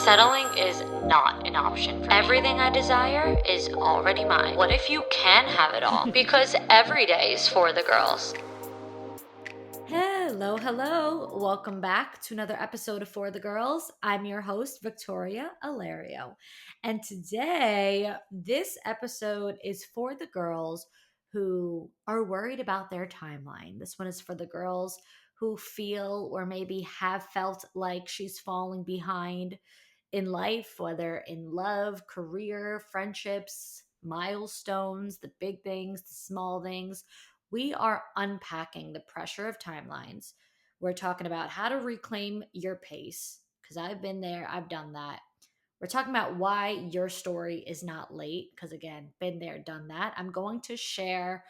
Settling is not an option for me. Everything I desire is already mine. What if you can have it all? Because every day is for the girls. Hello. Welcome back to another episode of For the Girls. I'm your host, Victoria Alario. And today, this episode is for the girls who are worried about their timeline. This one is for the girls who feel or maybe have felt like she's falling behind in life, whether in love, career, friendships, milestones, the big things, the small things. We are unpacking the pressure of timelines. We're talking about how to reclaim your pace, because I've been there, I've done that. We're talking about why your story is not late, because again, been there, done that. I'm going to share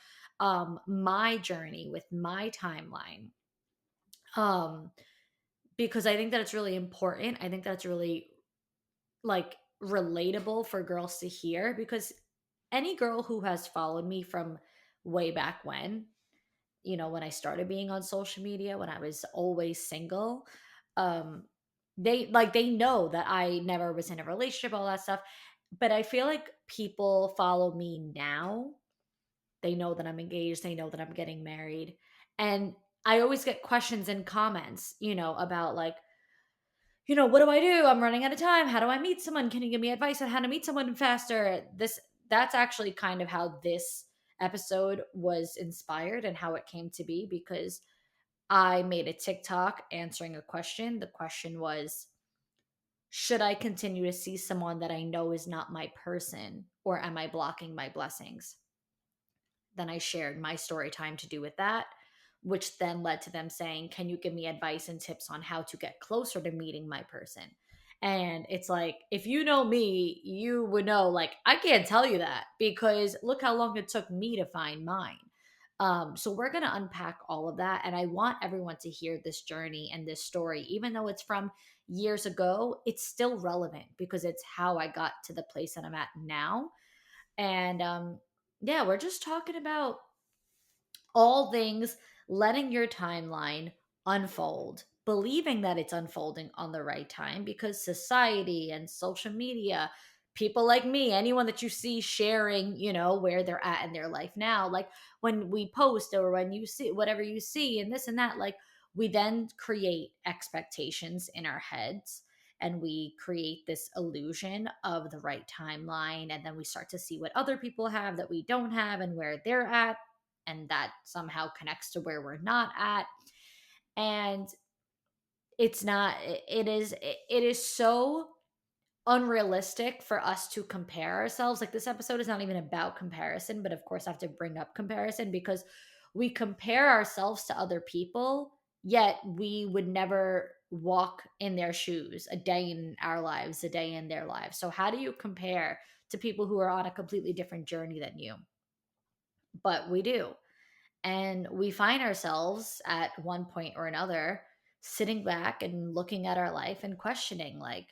my journey with my timeline, um, because I think that it's really important. I think that's really like relatable for girls to hear, because any girl who has followed me from way back when, when I started being on social media, when I was always single, um, they know that I never was in a relationship, all that stuff. But I feel like people follow me now. They know that I'm engaged, they know that I'm getting married. And I always get questions and comments, about like, what do I do? I'm running out of time. How do I meet someone? Can you give me advice on how to meet someone faster? That's actually kind of how this episode was inspired and how it came to be, because I made a TikTok answering a question. The question was, should I continue to see someone that I know is not my person, or am I blocking my blessings? Then I shared my story time to do with that, which then led to them saying, can you give me advice and tips on how to get closer to meeting my person? And it's like, if you know me, you would know, like, I can't tell you that, because look how long it took me to find mine. So we're going to unpack all of that. And I want everyone to hear this journey and this story, even though it's from years ago, it's still relevant because it's how I got to the place that I'm at now. And yeah, we're just talking about all things letting your timeline unfold, believing that it's unfolding on the right time, because society and social media, people like me, anyone that you see sharing, where they're at in their life now, like when we post or when you see whatever you see and this and that, like we then create expectations in our heads, and we create this illusion of the right timeline, and then we start to see what other people have that we don't have and where they're at, and that somehow connects to where we're not at. And it's not, it is so unrealistic for us to compare ourselves. Like, this episode is not even about comparison, but of course I have to bring up comparison because we compare ourselves to other people, yet we would never walk in their shoes a day in our lives, a day in their lives. So how do you compare to people who are on a completely different journey than you? But we do. And we find ourselves at one point or another sitting back and looking at our life and questioning, like,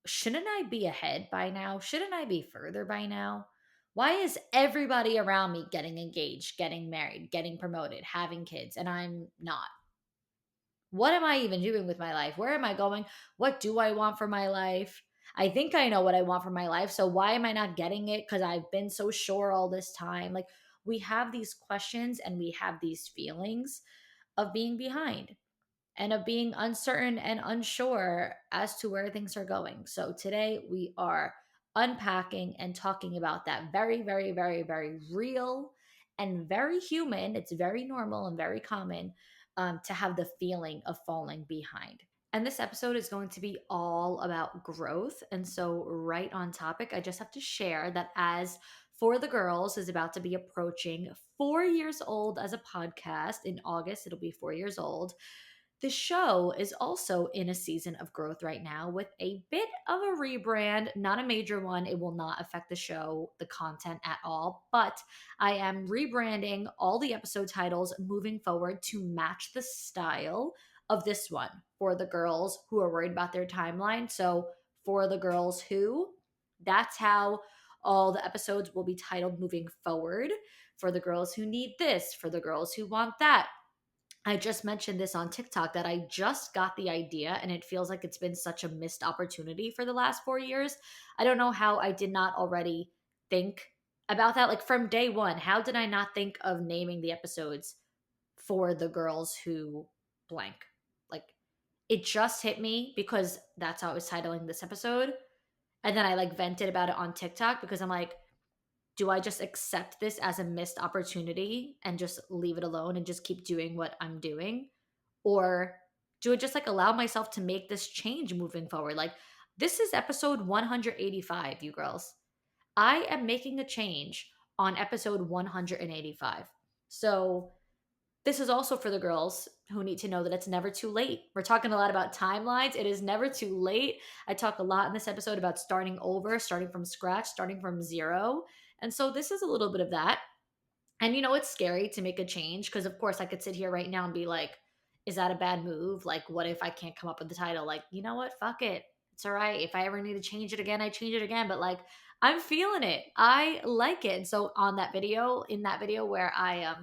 shouldn't I be ahead by now? Shouldn't I be further by now? Why is everybody around me getting engaged, getting married, getting promoted, having kids, and I'm not? What am I even doing with my life? Where am I going? What do I want for my life? I think I know what I want for my life. So why am I not getting it? Because I've been so sure all this time. Like, we have these questions and we have these feelings of being behind and of being uncertain and unsure as to where things are going. So today we are unpacking and talking about that very, very, very, very real and very human. It's very normal and very common, to have the feeling of falling behind. And this episode is going to be all about growth. And so, right on topic, I just have to share that as For the Girls is about to be approaching 4 years old as a podcast in August, it'll be 4 years old. The show is also in a season of growth right now with a bit of a rebrand, not a major one. It will not affect the show, the content at all, but I am rebranding all the episode titles moving forward to match the style of this one, for the girls who are worried about their timeline. So, for the girls who, that's how all the episodes will be titled moving forward. For the girls who need this, for the girls who want that. I just mentioned this on TikTok that I just got the idea, and it feels like it's been such a missed opportunity for the last 4 years. I don't know how I did not already think about that. Like from day one, how did I not think of naming the episodes for the girls who blank? Like it just hit me because that's how I was titling this episode. And then I like vented about it on TikTok because I'm like, do I just accept this as a missed opportunity and just leave it alone and just keep doing what I'm doing? Or do I just like allow myself to make this change moving forward? Like, this is episode 185, you girls. I am making a change on episode 185. So, this is also for the girls who need to know that it's never too late. We're talking a lot about timelines. It is never too late. I talk a lot in this episode about starting over, starting from scratch, starting from zero. And so, this is a little bit of that. And it's scary to make a change because, of course, I could sit here right now and be like, is that a bad move? Like, what if I can't come up with the title? Like, you know what? Fuck it. It's all right. If I ever need to change it again, I change it again. But like, I'm feeling it. I like it. And so on that video, in that video where I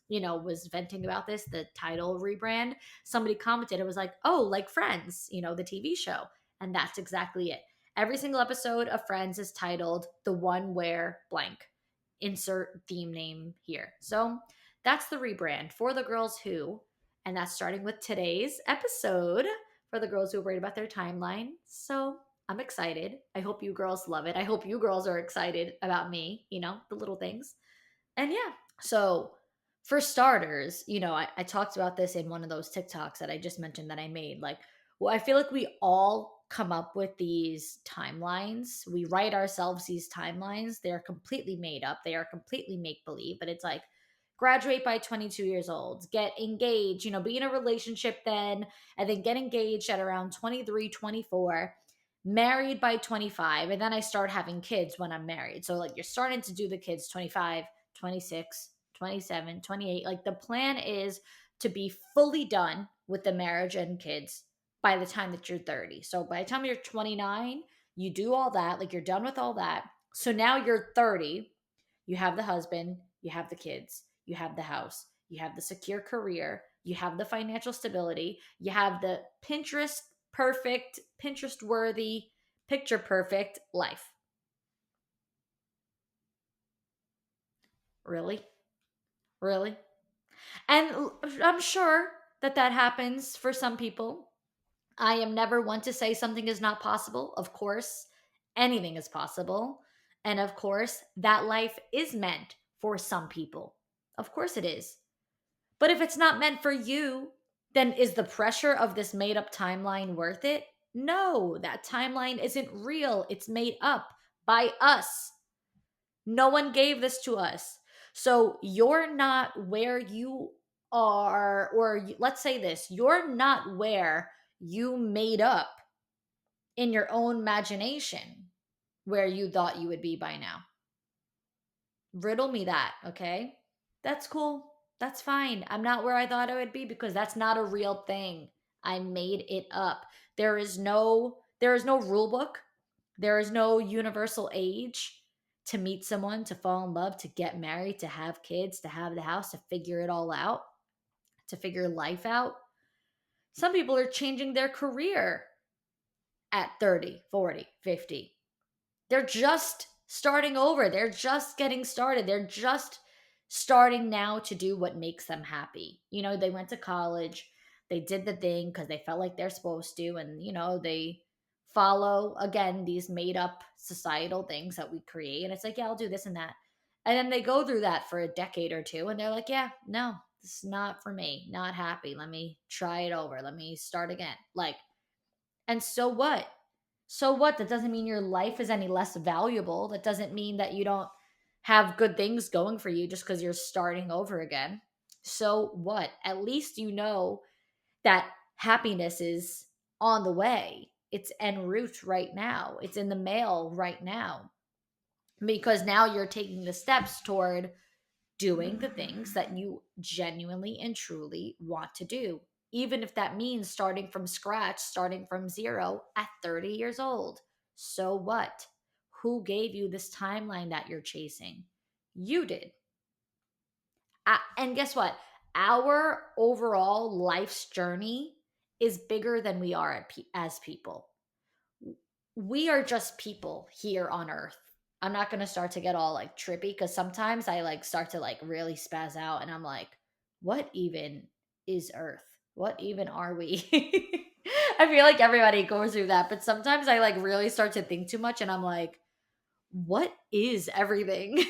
was venting about this, the title rebrand, somebody commented, it was like, oh, like Friends, the TV show. And that's exactly it. Every single episode of Friends is titled The One Where Blank, insert theme name here. So that's the rebrand for the girls who, and that's starting with today's episode for the girls who are worried about their timeline. So I'm excited. I hope you girls love it. I hope you girls are excited about me, the little things. And yeah, so for starters, I talked about this in one of those TikToks that I just mentioned that I made. Like, well, I feel like we all come up with these timelines. We write ourselves these timelines. They're completely made up, they are completely make believe, but it's like, graduate by 22 years old, get engaged, be in a relationship then, and then get engaged at around 23, 24, married by 25, and then I start having kids when I'm married. So, like, you're starting to do the kids 25, 26, 27, 28. Like the plan is to be fully done with the marriage and kids by the time that you're 30. So by the time you're 29, you do all that, like you're done with all that. So now you're 30, you have the husband, you have the kids, you have the house, you have the secure career, you have the financial stability, you have the Pinterest perfect, Pinterest worthy, picture perfect life. Really? Really? And I'm sure that that happens for some people. I am never one to say something is not possible. Of course, anything is possible. And of course, that life is meant for some people. Of course it is. But if it's not meant for you, then is the pressure of this made up timeline worth it? No, that timeline isn't real. It's made up by us. No one gave this to us. So you're not where you are, or let's say this, you're not where you made up in your own imagination where you thought you would be by now. Riddle me that, okay? That's cool. That's fine. I'm not where I thought I would be because that's not a real thing. I made it up. There is no rule book. There is no universal age to meet someone, to fall in love, to get married, to have kids, to have the house, to figure it all out, to figure life out. Some people are changing their career at 30, 40, 50. They're just starting over. They're just getting started. They're just starting now to do what makes them happy. They went to college, they did the thing because they felt like they're supposed to, and, they follow, again, these made up societal things that we create. And it's like, yeah, I'll do this and that. And then they go through that for a decade or two, and they're like, yeah, no, this is not for me. Not happy. Let me try it over. Let me start again. Like, and so what? So what? That doesn't mean your life is any less valuable. That doesn't mean that you don't have good things going for you just because you're starting over again. So what? At least you know that happiness is on the way. It's en route right now. It's in the mail right now. Because now you're taking the steps toward doing the things that you genuinely and truly want to do, even if that means starting from scratch, starting from zero at 30 years old. So what? Who gave you this timeline that you're chasing? You did. And guess what? our overall life's journey is bigger than we are as people. We are just people here on earth. I'm not going to start to get all like trippy because sometimes I like start to like really spaz out and I'm like, what even is earth? What even are we? I feel like everybody goes through that, but sometimes I like really start to think too much and I'm like, what is everything?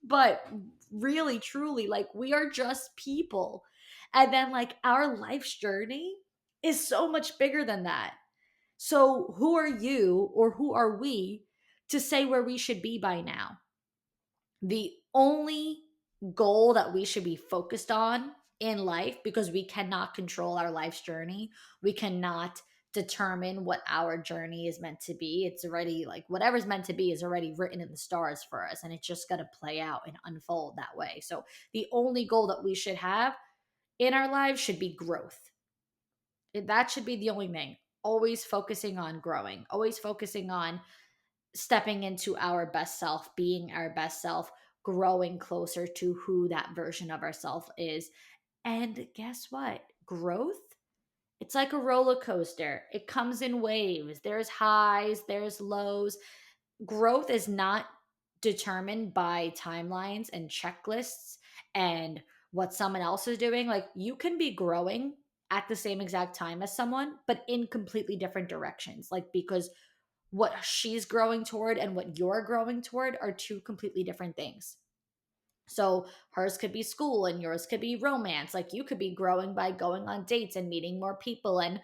But really, truly, like we are just people. And then like our life's journey is so much bigger than that. So, who are you or who are we to say where we should be by now? The only goal that we should be focused on in life, because we cannot control our life's journey, we cannot determine what our journey is meant to be. It's already like whatever's meant to be is already written in the stars for us, and it's just going to play out and unfold that way. So, the only goal that we should have in our lives should be growth. That should be the only thing. Always focusing on growing, always focusing on stepping into our best self, being our best self, growing closer to who that version of ourselves is. And guess what? Growth, it's like a roller coaster. It comes in waves. There's highs, there's lows. Growth is not determined by timelines and checklists and what someone else is doing. Like you can be growing at the same exact time as someone, but in completely different directions. Like because what she's growing toward and what you're growing toward are two completely different things. So hers could be school and yours could be romance. Like you could be growing by going on dates and meeting more people and,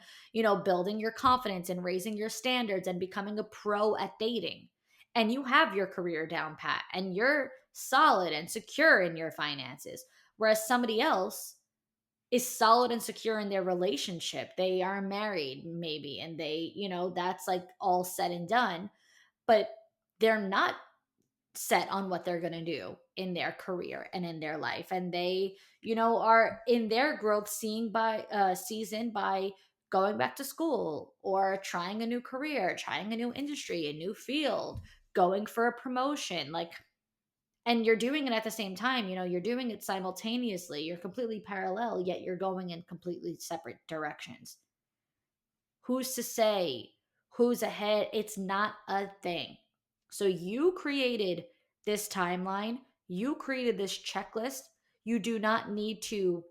building your confidence and raising your standards and becoming a pro at dating. And you have your career down pat and you're solid and secure in your finances. Whereas somebody else is solid and secure in their relationship. They are married, maybe, and they, that's like all said and done, but they're not set on what they're going to do in their career and in their life. And they, are in their growth season by going back to school or trying a new career, trying a new industry, a new field, going for a promotion. Like, and you're doing it at the same time, you're doing it simultaneously, you're completely parallel, yet you're going in completely separate directions. Who's to say who's ahead? It's not a thing. So you created this timeline, you created this checklist. You do not need to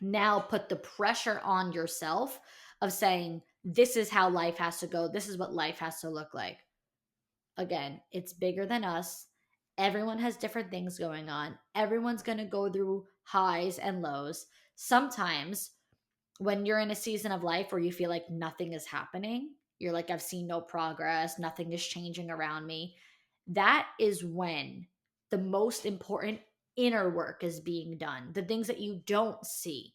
now put the pressure on yourself of saying, this is how life has to go, this is what life has to look like. Again, it's bigger than us. Everyone has different things going on. Everyone's going to go through highs and lows. Sometimes when you're in a season of life where you feel like nothing is happening, you're like, I've seen no progress, nothing is changing around me. That is when the most important inner work is being done, the things that you don't see.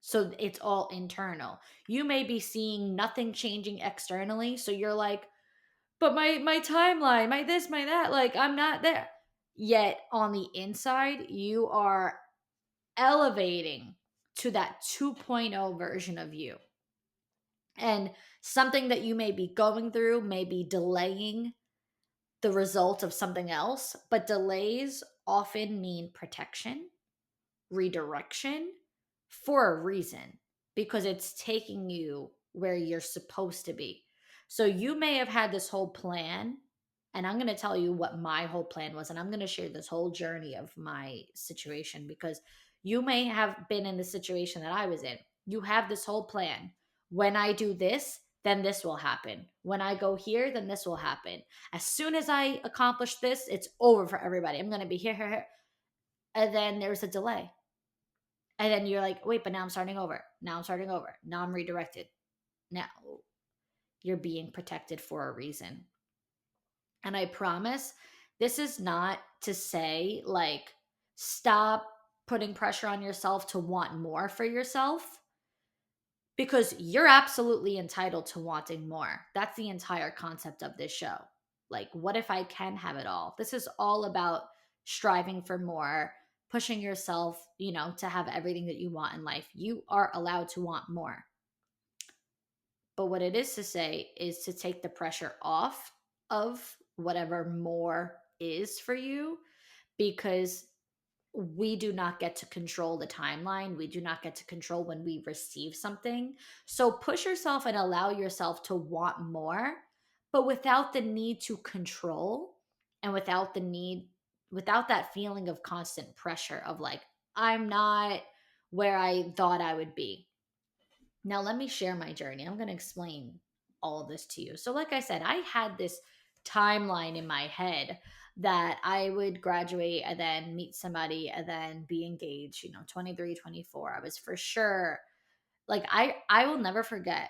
So it's all internal. You may be seeing nothing changing externally. So you're like, but my timeline, my this, my that, like I'm not there. Yet on the inside, you are elevating to that 2.0 version of you. And something that you may be going through may be delaying the result of something else, but delays often mean protection, redirection for a reason, because it's taking you where you're supposed to be. So you may have had this whole plan, and I'm going to tell you what my whole plan was, and I'm going to share this whole journey of my situation, because you may have been in the situation that I was in. You have this whole plan. When I do this, then this will happen. When I go here, then this will happen. As soon as I accomplish this, it's over for everybody. I'm going to be here, here, here. And then there's a delay. And then you're like, wait, but now I'm starting over. Now I'm starting over. Now I'm redirected. Now you're being protected for a reason. And I promise this is not to say like, stop putting pressure on yourself to want more for yourself, because you're absolutely entitled to wanting more. That's the entire concept of this show. Like, what if I can have it all? This is all about striving for more, pushing yourself, to have everything that you want in life. You are allowed to want more. But what it is to say is to take the pressure off of whatever more is for you, because we do not get to control the timeline. We do not get to control when we receive something. So push yourself and allow yourself to want more, but without the need to control, and without that feeling of constant pressure of like, I'm not where I thought I would be. Now, let me share my journey. I'm going to explain all of this to you. So, like I said, I had this timeline in my head that I would graduate and then meet somebody and then be engaged, 23, 24. I was for sure, like, I will never forget,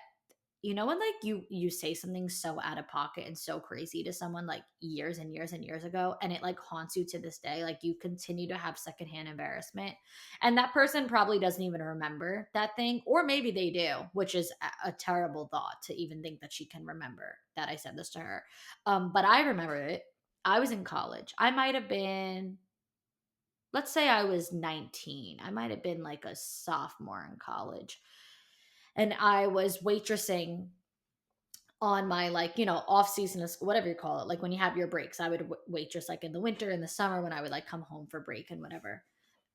when like you say something so out of pocket and so crazy to someone like years and years and years ago, and it like haunts you to this day, like you continue to have secondhand embarrassment, and that person probably doesn't even remember that thing, or maybe they do, which is a terrible thought to even think that she can remember that I said this to her. But I remember it. I was in college. I might have been, let's say I was 19. I might have been like a sophomore in college, and I was waitressing on my, like, off season of school, whatever you call it, like when you have your breaks. I would waitress like in the winter, in the summer, when I would like come home for break and whatever.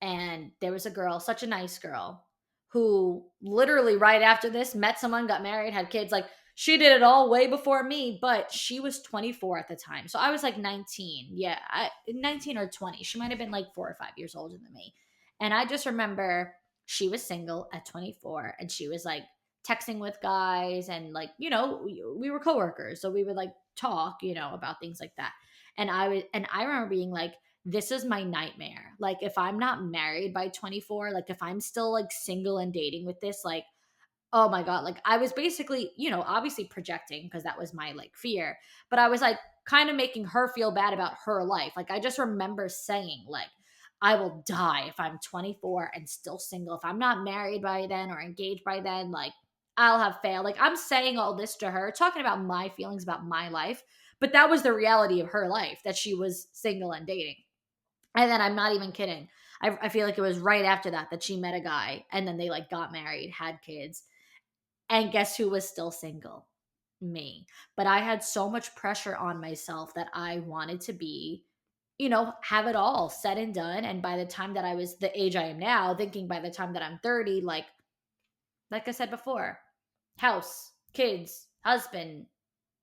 And there was a girl, such a nice girl, who literally right after this met someone, got married, had kids. Like, she did it all way before me, but she was 24 at the time, so I was like 19. Yeah, 19 or 20. She might have been like 4 or 5 years older than me. And I just remember she was single at 24, and she was like texting with guys, and like, we were coworkers, so we would like talk, about things like that. And I remember being like, this is my nightmare. Like, if I'm not married by 24, like if I'm still like single and dating with this, like, oh my God. Like, I was basically, obviously projecting, because that was my like fear, but I was like kind of making her feel bad about her life. Like, I just remember saying, like, I will die if I'm 24 and still single. If I'm not married by then or engaged by then, like, I'll have failed. Like, I'm saying all this to her, talking about my feelings about my life, but that was the reality of her life, that she was single and dating. And then I'm not even kidding. I feel like it was right after that she met a guy, and then they like got married, had kids. And guess who was still single? Me. But I had so much pressure on myself that I wanted to be, have it all said and done. And by the time that I was the age I am now, thinking by the time that I'm 30, like I said before, house, kids, husband,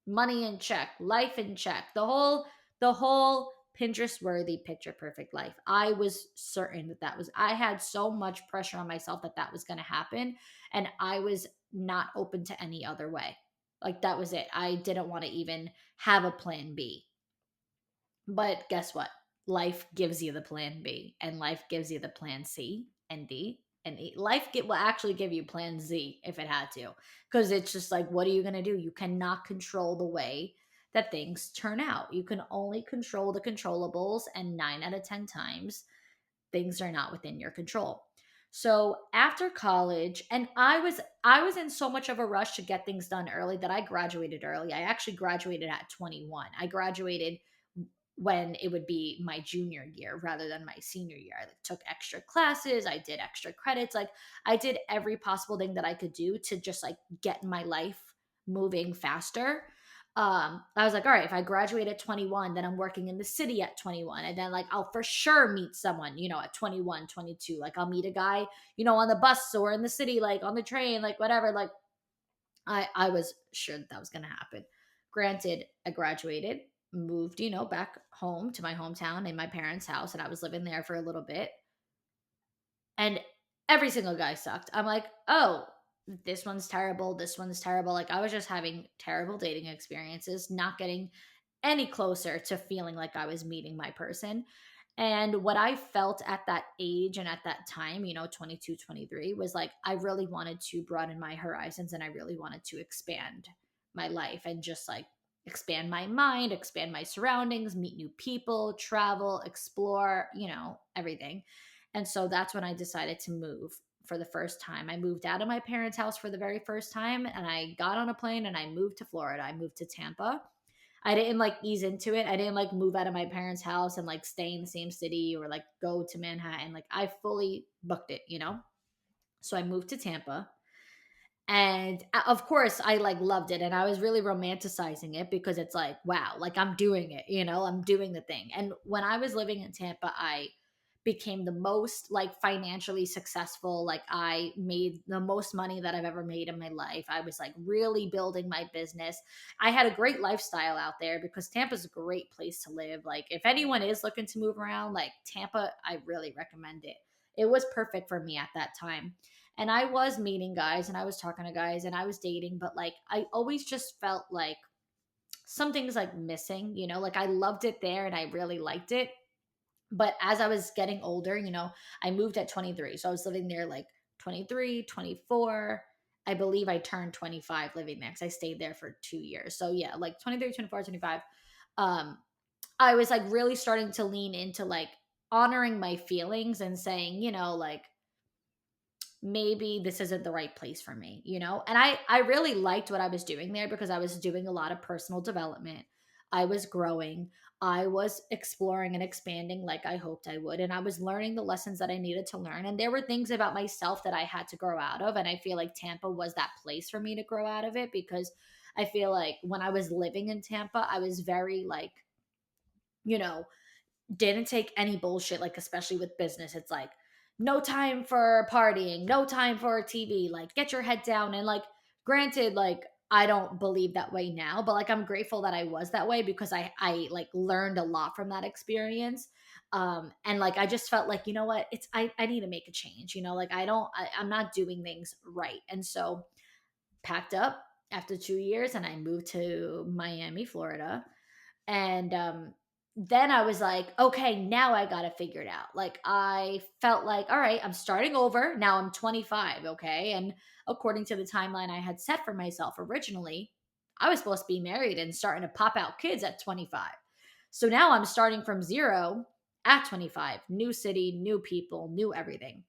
money in check, life in check, the whole Pinterest worthy picture perfect life. I was certain that I had so much pressure on myself that was going to happen, and I was not open to any other way. Like, that was it. I didn't want to even have a plan B. But guess what? Life gives you the plan B, and life gives you the plan C and D and E. Life will actually give you plan Z if it had to, because it's just like, what are you going to do? You cannot control the way that things turn out. You can only control the controllables, and 9 out of 10 times things are not within your control. So after college, and I was in so much of a rush to get things done early that I graduated early. I actually graduated at 21. I graduated when it would be my junior year rather than my senior year. I like took extra classes, I did extra credits, like I did every possible thing that I could do to just like get my life moving faster. I was like, all right, if I graduate at 21, then I'm working in the city at 21, and then like I'll for sure meet someone, at 21, 22. Like, I'll meet a guy, on the bus or in the city, like on the train, like whatever. Like, I was sure that was going to happen. Granted, I graduated, moved, back home to my hometown in my parents' house, and I was living there for a little bit. And every single guy sucked. I'm like, oh, this one's terrible. This one's terrible. Like, I was just having terrible dating experiences, not getting any closer to feeling like I was meeting my person. And what I felt at that age and at that time, 22, 23, was like, I really wanted to broaden my horizons, and I really wanted to expand my life and just like expand my mind, expand my surroundings, meet new people, travel, explore, everything. And so that's when I decided to move for the first time. I moved out of my parents' house for the very first time, and I got on a plane and I moved to Florida. I moved to Tampa. I didn't like ease into it. I didn't like move out of my parents' house and like stay in the same city or like go to Manhattan. Like, I fully booked it. So I moved to Tampa. And of course, I like loved it, and I was really romanticizing it because it's like, wow, like I'm doing it, I'm doing the thing. And when I was living in Tampa, I became the most like financially successful. Like I made the most money that I've ever made in my life. I was like really building my business. I had a great lifestyle out there because Tampa's a great place to live. Like if anyone is looking to move around, like Tampa, I really recommend it. It was perfect for me at that time. And I was meeting guys and I was talking to guys and I was dating, but like I always just felt like something's like missing, like I loved it there and I really liked it. But as I was getting older, I moved at 23. So I was living there like 23, 24. I believe I turned 25 living there because I stayed there for 2 years. So yeah, like 23, 24, 25. Um, I was like really starting to lean into like honoring my feelings and saying, like, maybe this isn't the right place for me, and I really liked what I was doing there because I was doing a lot of personal development. I was growing. I was exploring and expanding like I hoped I would, and I was learning the lessons that I needed to learn, and there were things about myself that I had to grow out of, and I feel like Tampa was that place for me to grow out of it because I feel like when I was living in Tampa I was very like, you know didn't take any bullshit, like especially with business. It's like no time for partying, no time for TV, like get your head down. And like granted, like I don't believe that way now, but like I'm grateful that I was that way because I like learned a lot from that experience. And like I just felt like, you know what, I need to make a change, like I'm not doing things right. And so packed up after 2 years and I moved to Miami, Florida. And then I was like, okay, now I got to figure it out. Like, I felt like, all right, I'm starting over. Now I'm 25. Okay. And according to the timeline I had set for myself originally, I was supposed to be married and starting to pop out kids at 25. So now I'm starting from zero at 25. New city, new people, new everything.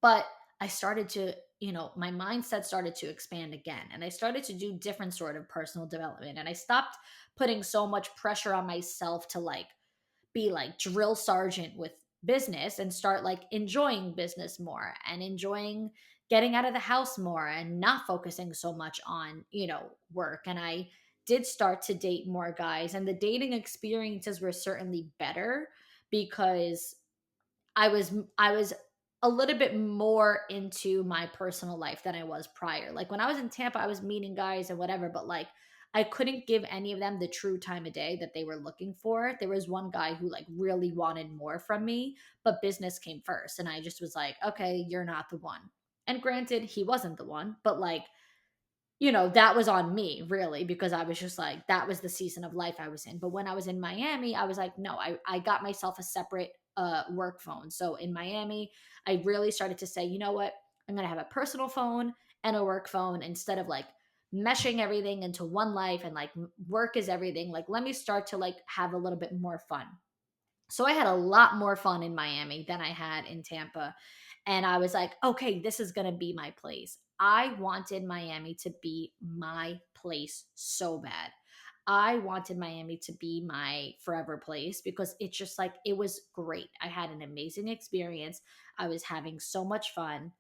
But I started to, my mindset started to expand again. And I started to do different sort of personal development. And I stopped putting so much pressure on myself to like be like drill sergeant with business and start like enjoying business more and enjoying getting out of the house more and not focusing so much on, work. And I did start to date more guys, and the dating experiences were certainly better because I was a little bit more into my personal life than I was prior. Like when I was in Tampa, I was meeting guys and whatever, but like I couldn't give any of them the true time of day that they were looking for. There was one guy who like really wanted more from me, but business came first. And I just was like, okay, you're not the one. And granted, he wasn't the one, but like that was on me really because I was just like, that was the season of life I was in. But when I was in Miami, I was like, no, I got myself a separate work phone. So in Miami, I really started to say, you know what? I'm going to have a personal phone and a work phone instead of like meshing everything into one life and like work is everything. Like, let me start to like have a little bit more fun. So I had a lot more fun in Miami than I had in Tampa. And I was like, okay, this is going to be my place. I wanted Miami to be my place so bad. I wanted Miami to be my forever place because it's just like, it was great. I had an amazing experience. I was having so much fun.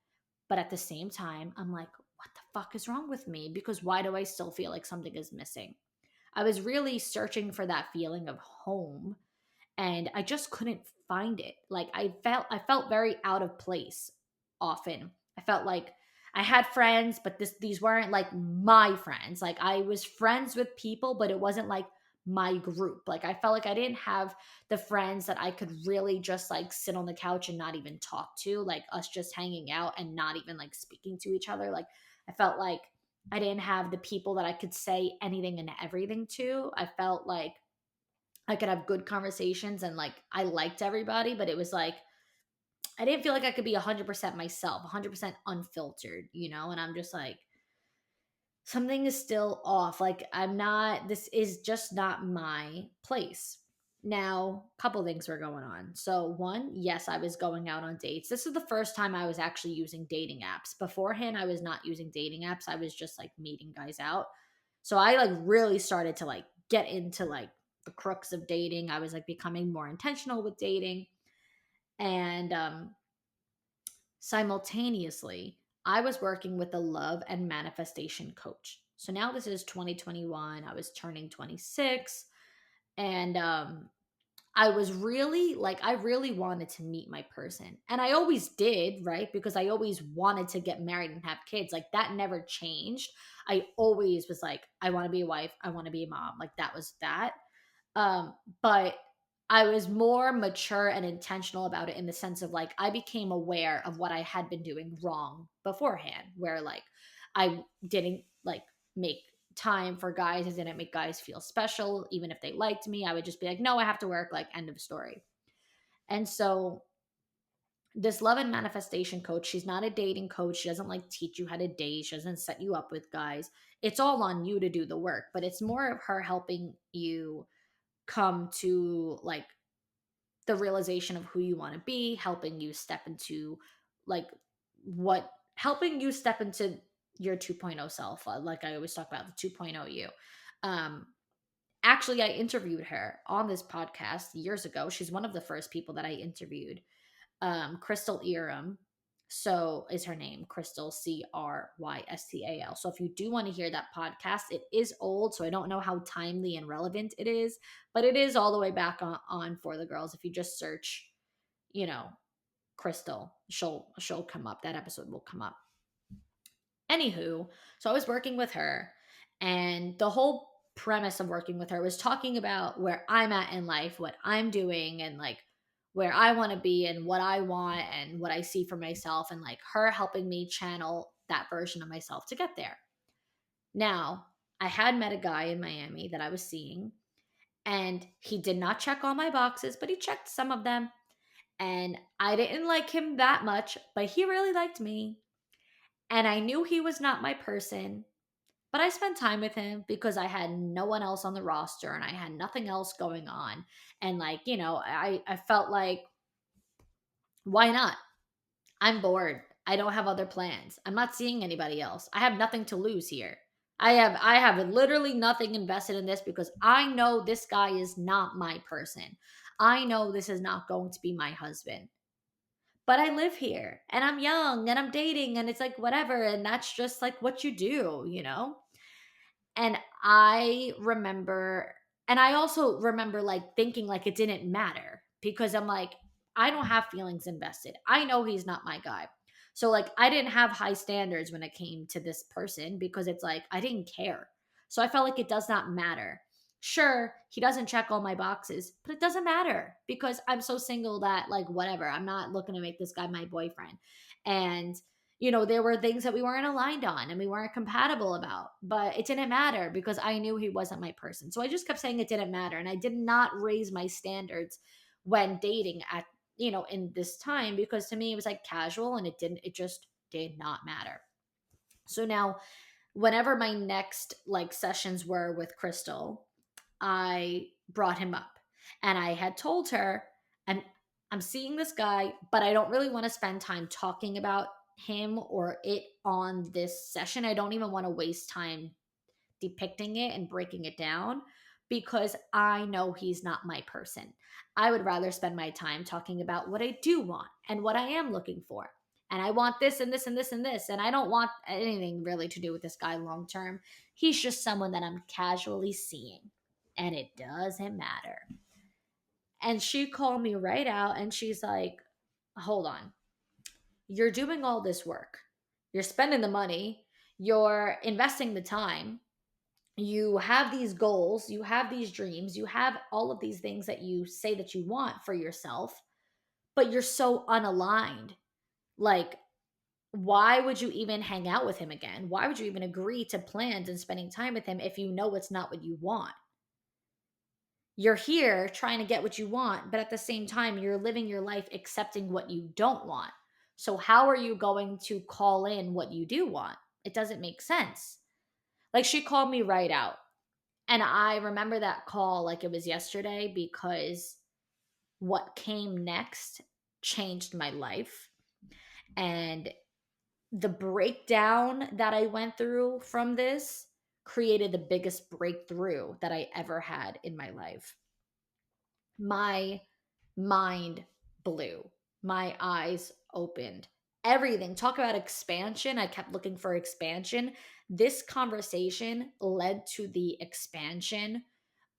But at the same time, I'm like, what the fuck is wrong with me? Because why do I still feel like something is missing? I was really searching for that feeling of home and I just couldn't find it. Like I felt very out of place often. I felt like I had friends, but these weren't like my friends. Like I was friends with people, but it wasn't like my group. Like I felt like I didn't have the friends that I could really just like sit on the couch and not even talk to, like us just hanging out and not even like speaking to each other. Like I felt like I didn't have the people that I could say anything and everything to. I felt like I could have good conversations and like I liked everybody, but it was like I didn't feel like I could be 100% myself, 100% unfiltered, and I'm just like something is still off. Like I'm not this is just not my place. Now, a couple things were going on. So, one, yes, I was going out on dates. This is the first time I was actually using dating apps. Beforehand, I was not using dating apps. I was just like meeting guys out. So, I like really started to like get into like the crux of dating. I was like becoming more intentional with dating. And simultaneously, I was working with a love and manifestation coach. So now this is 2021. I was turning 26. And I was really like, I really wanted to meet my person. And I always did, right? Because I always wanted to get married and have kids. Like that never changed. I always was like, I want to be a wife. I want to be a mom. Like that was that. But I was more mature and intentional about it in the sense of like, I became aware of what I had been doing wrong beforehand, where like I didn't like make time for guys. I didn't make guys feel special. Even if they liked me, I would just be like, no, I have to work, like, end of story. And so this love and manifestation coach, she's not a dating coach. She doesn't like teach you how to date. She doesn't set you up with guys. It's all on you to do the work, but it's more of her helping you come to like the realization of who you want to be, helping you step into like what helping you step into your 2.0 self, like I always talk about the 2.0 you. um Actually, I interviewed her on this podcast years ago. She's one of the first people that I interviewed. Crystal Eram. So is her name, Crystal, Crystal. So if you do want to hear that podcast, it is old, so I don't know how timely and relevant it is, but it is all the way back on For the Girls. If you just search, you know, Crystal, she'll come up. That episode will come up. Anywho, so I was working with her, and the whole premise of working with her was talking about where I'm at in life, what I'm doing, and like where I want to be, and what I want, and what I see for myself, and like her helping me channel that version of myself to get there. Now, I had met a guy in Miami that I was seeing, and he did not check all my boxes, but he checked some of them. And I didn't like him that much, but he really liked me. And I knew he was not my person, but I spent time with him because I had no one else on the roster and I had nothing else going on. And like, I felt like, why not? I'm bored. I don't have other plans. I'm not seeing anybody else. I have nothing to lose here. I have literally nothing invested in this because I know this guy is not my person. I know this is not going to be my husband. But I live here and I'm young and I'm dating and it's like whatever, and that's just like what you do. And I also remember like thinking like it didn't matter because I'm like, I don't have feelings invested. I know he's not my guy. So like I didn't have high standards when it came to this person because it's like I didn't care. So I felt like it does not matter. Sure, he doesn't check all my boxes, but it doesn't matter because I'm so single that like whatever. I'm not looking to make this guy my boyfriend. And there were things that we weren't aligned on and we weren't compatible about, but it didn't matter because I knew he wasn't my person. So I just kept saying it didn't matter. And I did not raise my standards when dating in this time, because to me it was like casual and it just did not matter. So now, whenever my next like sessions were with Crystal, I brought him up and I had told her, I'm I'm seeing this guy, but I don't really want to spend time talking about him or it on this session. I don't even want to waste time depicting it and breaking it down because I know he's not my person. I would rather spend my time talking about what I do want and what I am looking for. And I want this and this and this and this. And I don't want anything really to do with this guy long term. He's just someone that I'm casually seeing. And it doesn't matter. And she called me right out and she's like, hold on. You're doing all this work. You're spending the money. You're investing the time. You have these goals. You have these dreams. You have all of these things that you say that you want for yourself, but you're so unaligned. Like, why would you even hang out with him again? Why would you even agree to plans and spending time with him if you know it's not what you want? You're here trying to get what you want, but at the same time, you're living your life accepting what you don't want. So, how are you going to call in what you do want? It doesn't make sense. Like, she called me right out. And I remember that call like it was yesterday because what came next changed my life. And the breakdown that I went through from this created the biggest breakthrough that I ever had in my life. My mind blew, my eyes opened. Everything. Talk about expansion. I kept looking for expansion. This conversation led to the expansion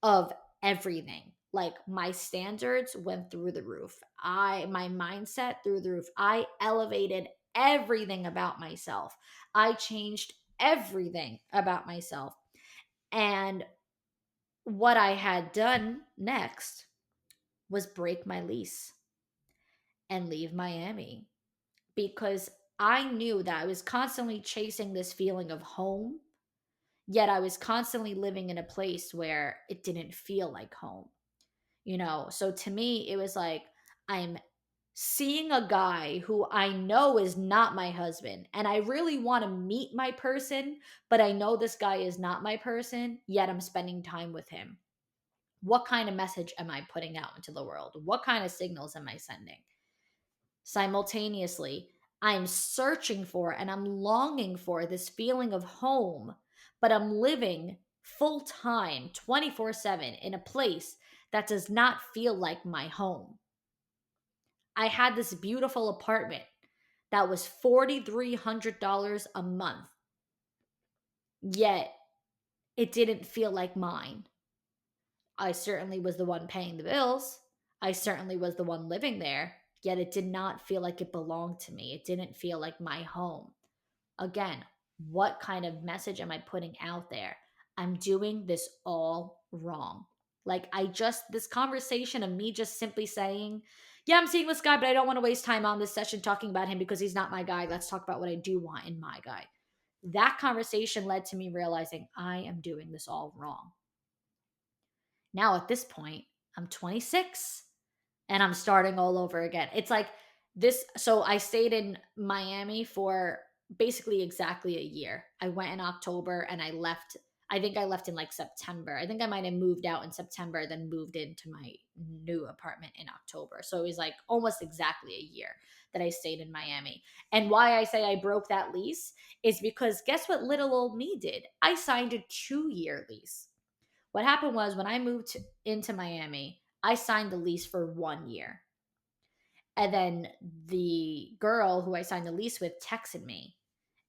of everything. Like my standards went through the roof. My mindset through the roof. I elevated everything about myself. I changed everything about myself. And what I had done next was break my lease and leave Miami because I knew that I was constantly chasing this feeling of home, yet I was constantly living in a place where it didn't feel like home. So to me, it was like I'm seeing a guy who I know is not my husband, and I really want to meet my person, but I know this guy is not my person, yet I'm spending time with him. What kind of message am I putting out into the world? What kind of signals am I sending? Simultaneously, I'm searching for and I'm longing for this feeling of home, but I'm living full time, 24/7 in a place that does not feel like my home. I had this beautiful apartment that was $4,300 a month, yet it didn't feel like mine. I certainly was the one paying the bills. I certainly was the one living there, yet it did not feel like it belonged to me. It didn't feel like my home. Again, what kind of message am I putting out there? I'm doing this all wrong. Like, this conversation of me just simply saying, yeah, I'm seeing this guy, but I don't want to waste time on this session talking about him because he's not my guy. Let's talk about what I do want in my guy. That conversation led to me realizing I am doing this all wrong. Now, at this point, I'm 26 and I'm starting all over again. It's like this. So I stayed in Miami for basically exactly a year. I went in October and I left. I think I left in like September. I think I might have moved out in September, then moved into my new apartment in October. So it was like almost exactly a year that I stayed in Miami. And why I say I broke that lease is because guess what little old me did? I signed a 2-year lease. What happened was when I moved into Miami, I signed the lease for 1 year. And then the girl who I signed the lease with texted me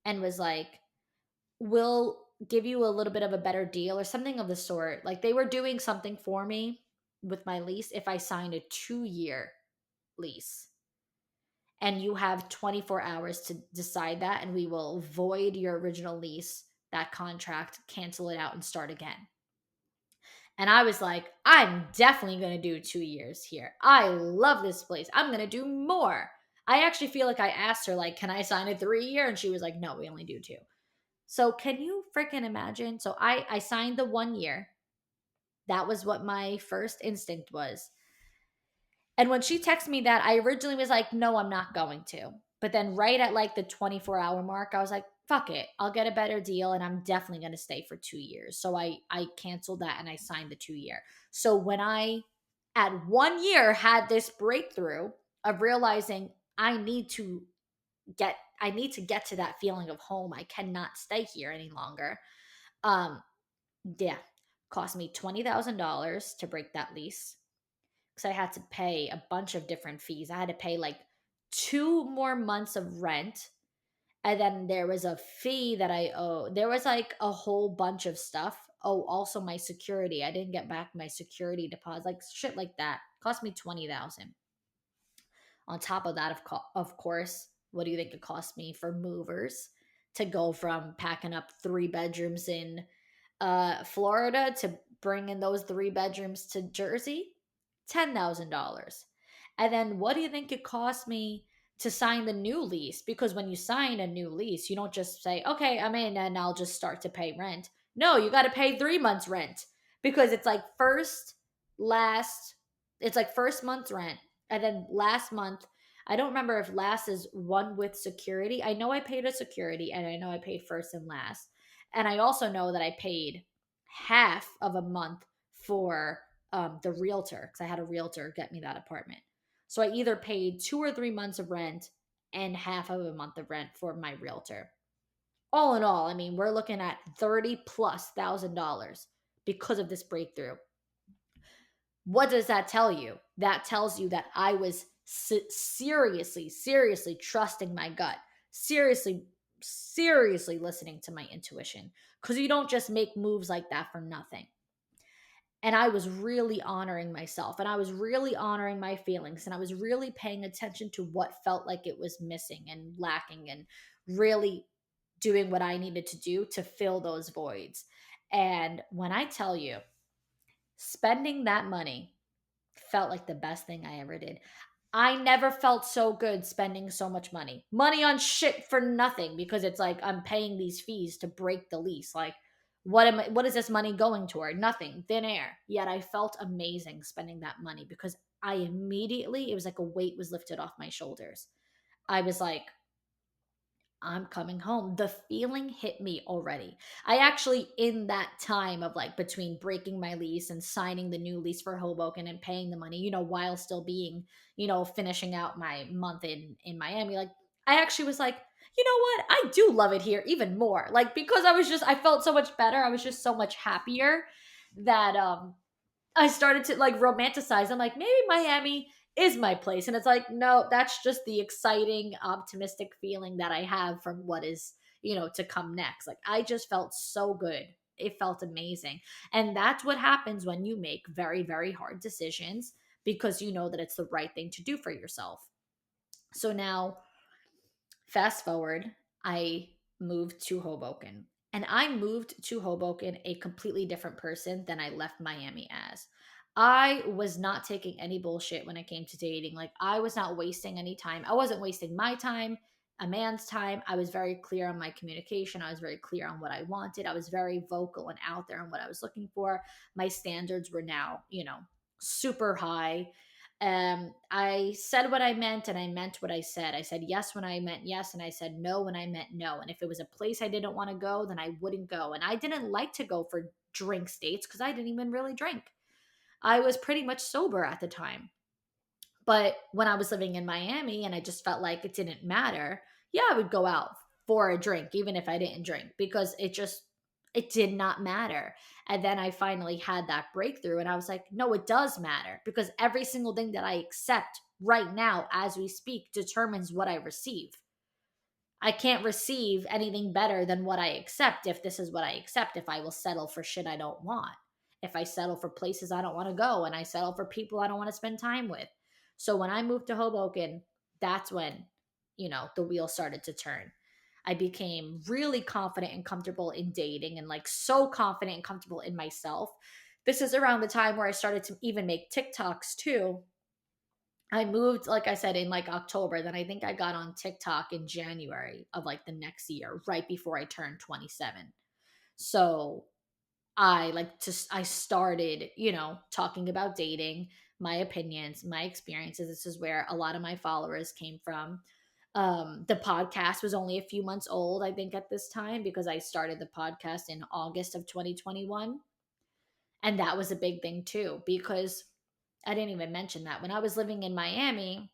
and was like, we'll give you a little bit of a better deal or something of the sort. Like they were doing something for me with my lease if I signed a 2-year lease. And you have 24 hours to decide that, and we will void your original lease, that contract, cancel it out, and start again. And I was like, I'm definitely going to do 2 years here. I love this place. I'm going to do more. I actually feel like I asked her, like, can I sign a 3-year? And she was like, no, we only do 2. So can you freaking imagine? So I signed the 1 year. That was what my first instinct was. And when she texted me that, I originally was like, no, I'm not going to. But then right at like the 24-hour mark, I was like, fuck it. I'll get a better deal and I'm definitely going to stay for 2 years. So I canceled that and I signed the 2-year. So when I at 1 year had this breakthrough of realizing I need to get to that feeling of home. I cannot stay here any longer. Yeah, cost me $20,000 to break that lease because I had to pay a bunch of different fees. I had to pay like 2 more months of rent. And then there was a fee that I owe. There was like a whole bunch of stuff. Oh, also my security. I didn't get back my security deposit. Like shit like that. Cost me 20,000. On top of that, of course, what do you think it cost me for movers to go from packing up 3 bedrooms in Florida to bring in those 3 bedrooms to Jersey? $10,000. And then what do you think it cost me to sign the new lease? Because when you sign a new lease, you don't just say, okay, I'm in and I'll just start to pay rent. No, you got to pay 3 months rent because it's like first month's rent. And then last month, I don't remember if last is one with security. I know I paid a security and I know I paid first and last. And I also know that I paid half of a month for the realtor because I had a realtor get me that apartment. So I either paid 2 or 3 months of rent and half of a month of rent for my realtor. All in all, I mean, we're looking at $30,000+ because of this breakthrough. What does that tell you? That tells you that I was seriously trusting my gut, seriously listening to my intuition, because you don't just make moves like that for nothing. And I was really honoring myself, and I was really honoring my feelings, and I was really paying attention to what felt like it was missing and lacking, and really doing what I needed to do to fill those voids. And when I tell you, spending that money felt like the best thing I ever did. I never felt so good spending so much money. Money on shit for nothing, because it's like I'm paying these fees to break the lease. Like, what is this money going toward? Nothing. Thin air. Yet I felt amazing spending that money, because I immediately, it was like a weight was lifted off my shoulders. I was like, I'm coming home. The feeling hit me already. I actually, in that time of like between breaking my lease and signing the new lease for Hoboken and paying the money, while still being, finishing out my month in Miami, like I actually was like, you know what? I do love it here even more. Like, because I felt so much better. I was just so much happier that I started to like romanticize. I'm like, maybe Miami is my place. And it's like, no, that's just the exciting, optimistic feeling that I have from what is, to come next. Like, I just felt so good. It felt amazing. And that's what happens when you make very, very hard decisions, because you know that it's the right thing to do for yourself. So now, fast forward, I moved to Hoboken. And I moved to Hoboken a completely different person than I left Miami as. I was not taking any bullshit when it came to dating. Like, I was not wasting any time. I wasn't wasting my time, a man's time. I was very clear on my communication. I was very clear on what I wanted. I was very vocal and out there on what I was looking for. My standards were now, super high. I said what I meant, and I meant what I said. I said yes when I meant yes, and I said no when I meant no. And if it was a place I didn't want to go, then I wouldn't go. And I didn't like to go for drink dates, because I didn't even really drink. I was pretty much sober at the time. But when I was living in Miami and I just felt like it didn't matter, yeah, I would go out for a drink, even if I didn't drink, because it did not matter. And then I finally had that breakthrough, and I was like, no, it does matter, because every single thing that I accept right now as we speak determines what I receive. I can't receive anything better than what I accept if this is what I accept, if I will settle for shit I don't want. If I settle for places I don't want to go, and I settle for people I don't want to spend time with. So when I moved to Hoboken, that's when, the wheel started to turn. I became really confident and comfortable in dating, and like so confident and comfortable in myself. This is around the time where I started to even make TikToks too. I moved, like I said, in like October. Then I think I got on TikTok in January of like the next year, right before I turned 27. So I started, talking about dating, my opinions, my experiences. This is where a lot of my followers came from. The podcast was only a few months old, I think, at this time, because I started the podcast in August of 2021. And that was a big thing too, because I didn't even mention that when I was living in Miami,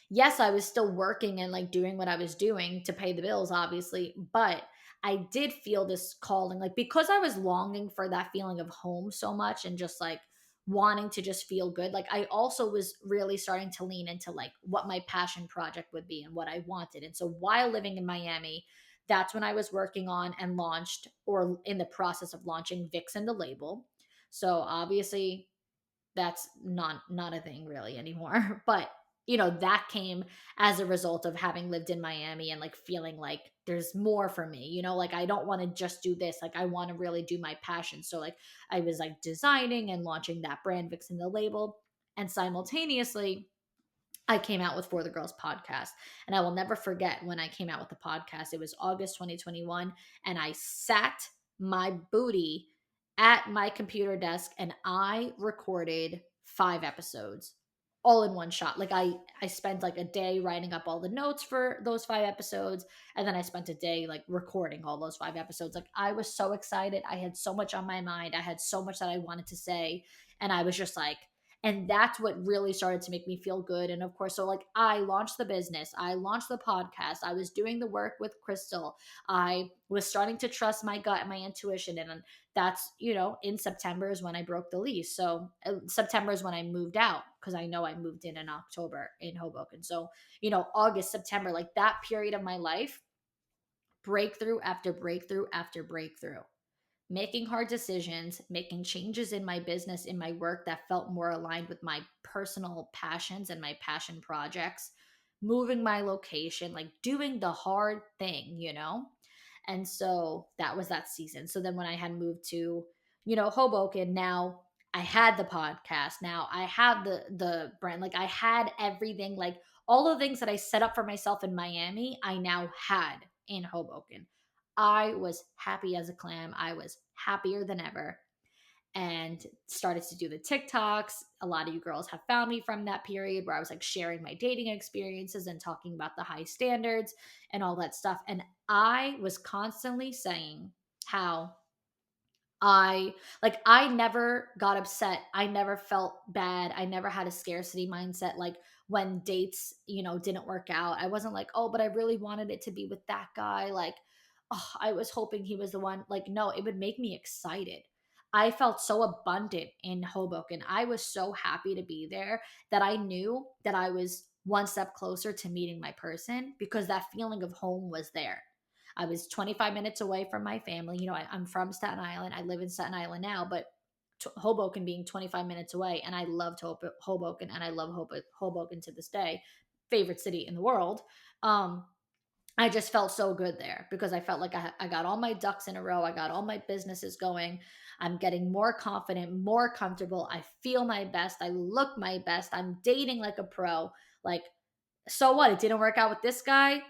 yes, I was still working and like doing what I was doing to pay the bills, obviously, but I did feel this calling, like, because I was longing for that feeling of home so much, and just like wanting to just feel good. Like, I also was really starting to lean into like what my passion project would be and what I wanted. And so while living in Miami, that's when I was working on and launched, or in the process of launching, Vixen the label. So obviously that's not a thing really anymore. But that came as a result of having lived in Miami and like feeling like there's more for me, like I don't want to just do this, like I want to really do my passion. So like I was like designing and launching that brand, Vixen the label, and simultaneously I came out with For the Girls podcast. And I will never forget when I came out with the podcast. It was August 2021, and I sat my booty at my computer desk and I recorded 5 episodes all in one shot. Like I spent like a day writing up all the notes for those 5 episodes, and then I spent a day like recording all those 5 episodes. Like, I was so excited. I had so much on my mind. I had so much that I wanted to say, and I was just like, and that's what really started to make me feel good. And of course, so like I launched the business, I launched the podcast, I was doing the work with Crystal, I was starting to trust my gut and my intuition. And that's, in September is when I broke the lease. So September is when I moved out, because I know I moved in October in Hoboken. So, August, September, like that period of my life, breakthrough after breakthrough after breakthrough. making hard decisions, making changes in my business, in my work that felt more aligned with my personal passions and my passion projects, moving my location, like doing the hard thing, you know? And so that was that season. So then when I had moved to, Hoboken, now I had the podcast. Now I have the brand. Like I had everything, like all the things that I set up for myself in Miami, I now had in Hoboken. I was happy as a clam. I was happier than ever and started to do the TikToks. A lot of you girls have found me from that period where I was like sharing my dating experiences and talking about the high standards and all that stuff. And I was constantly saying how I never got upset. I never felt bad. I never had a scarcity mindset. Like when dates, didn't work out, I wasn't like, oh, but I really wanted it to be with that guy. Like, oh, I was hoping he was the one. Like, no, it would make me excited. I felt so abundant in Hoboken. I was so happy to be there that I knew that I was one step closer to meeting my person because that feeling of home was there. I was 25 minutes away from my family. I'm from Staten Island. I live in Staten Island now, but Hoboken being 25 minutes away. And I loved Hoboken and I love Hoboken to this day. Favorite city in the world. I just felt so good there because I felt like I got all my ducks in a row. I got all my businesses going. I'm getting more confident, more comfortable. I feel my best. I look my best. I'm dating like a pro. Like, so what? It didn't work out with this guy.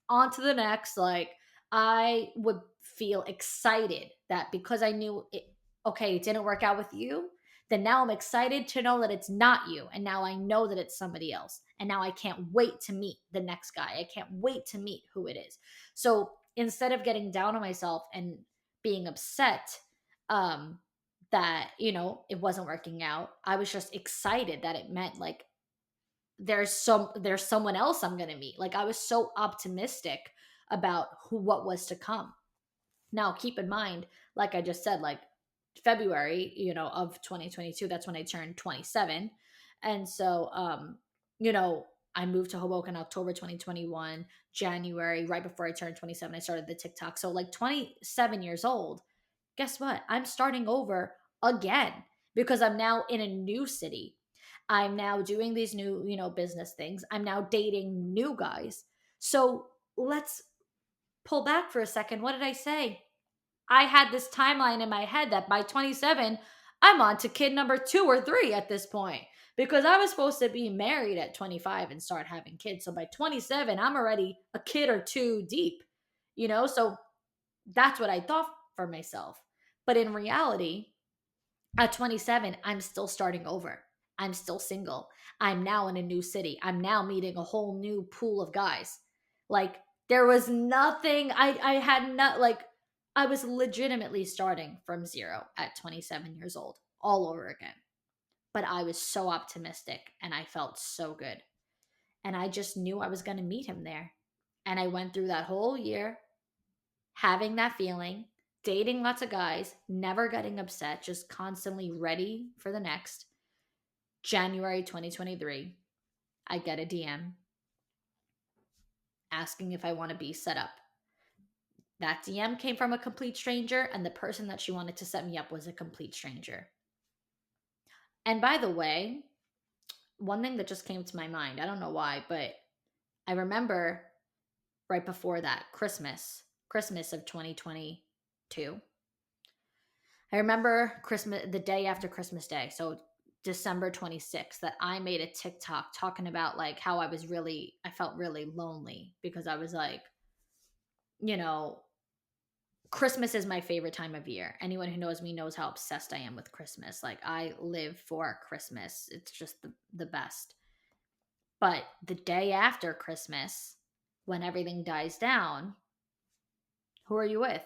On to the next. Like, I would feel excited that because I knew it, okay, it didn't work out with you, then now I'm excited to know that it's not you. And now I know that it's somebody else. And now I can't wait to meet the next guy. I can't wait to meet who it is. So instead of getting down on myself and being upset, that, it wasn't working out, I was just excited that it meant like there's someone else I'm going to meet. Like I was so optimistic about what was to come. Now, keep in mind, like I just said, like February, of 2022, that's when I turned 27. And so, I moved to Hoboken October 2021, January, right before I turned 27, I started the TikTok. So, like 27 years old, guess what? I'm starting over again because I'm now in a new city. I'm now doing these new, business things. I'm now dating new guys. So let's pull back for a second. What did I say? I had this timeline in my head that by 27, I'm on to kid number 2 or 3 at this point because I was supposed to be married at 25 and start having kids. So by 27, I'm already a kid or 2 deep, So that's what I thought for myself. But in reality, at 27, I'm still starting over. I'm still single. I'm now in a new city. I'm now meeting a whole new pool of guys. Like there was nothing I had not like I was legitimately starting from zero at 27 years old all over again. But I was so optimistic and I felt so good. And I just knew I was going to meet him there. And I went through that whole year having that feeling, dating lots of guys, never getting upset, just constantly ready for the next. January 2023, I get a DM asking if I want to be set up. That DM came from a complete stranger, and the person that she wanted to set me up was a complete stranger. And by the way, one thing that just came to my mind, I don't know why, but I remember right before that, Christmas of 2022. I remember Christmas, the day after Christmas Day, so December 26th, that I made a TikTok talking about like how I felt really lonely because I was like, you know, Christmas is my favorite time of year. Anyone who knows me knows how obsessed I am with Christmas. Like I live for Christmas. It's just the best. But the day after Christmas, when everything dies down, who are you with?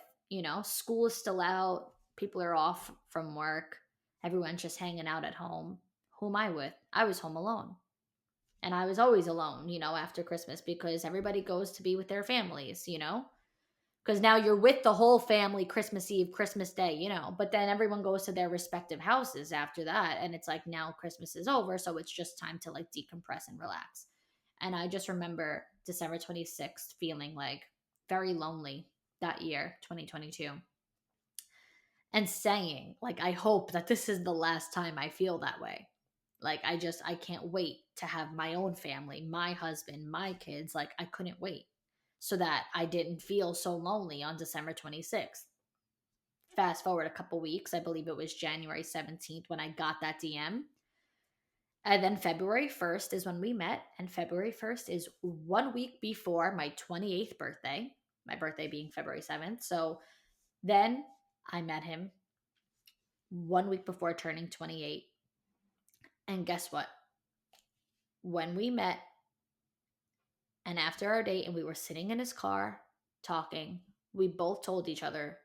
School is still out, people are off from work, everyone's just hanging out at home. Who am I with? I was home alone. And I was always alone, after Christmas because everybody goes to be with their families. Because now you're with the whole family Christmas Eve, Christmas Day, but then everyone goes to their respective houses after that. And it's like now Christmas is over. So it's just time to like decompress and relax. And I just remember December 26th feeling like very lonely that year, 2022. and saying, like, I hope that this is the last time I feel that way. Like, I can't wait to have my own family, my husband, my kids. Like, I couldn't wait so that I didn't feel so lonely on December 26th. Fast forward a couple weeks, I believe it was January 17th when I got that DM. And then February 1st is when we met. And February 1st is 1 week before my 28th birthday, my birthday being February 7th. So then I met him 1 week before turning 28. And guess what? When we met and after our date and we were sitting in his car talking, we both told each other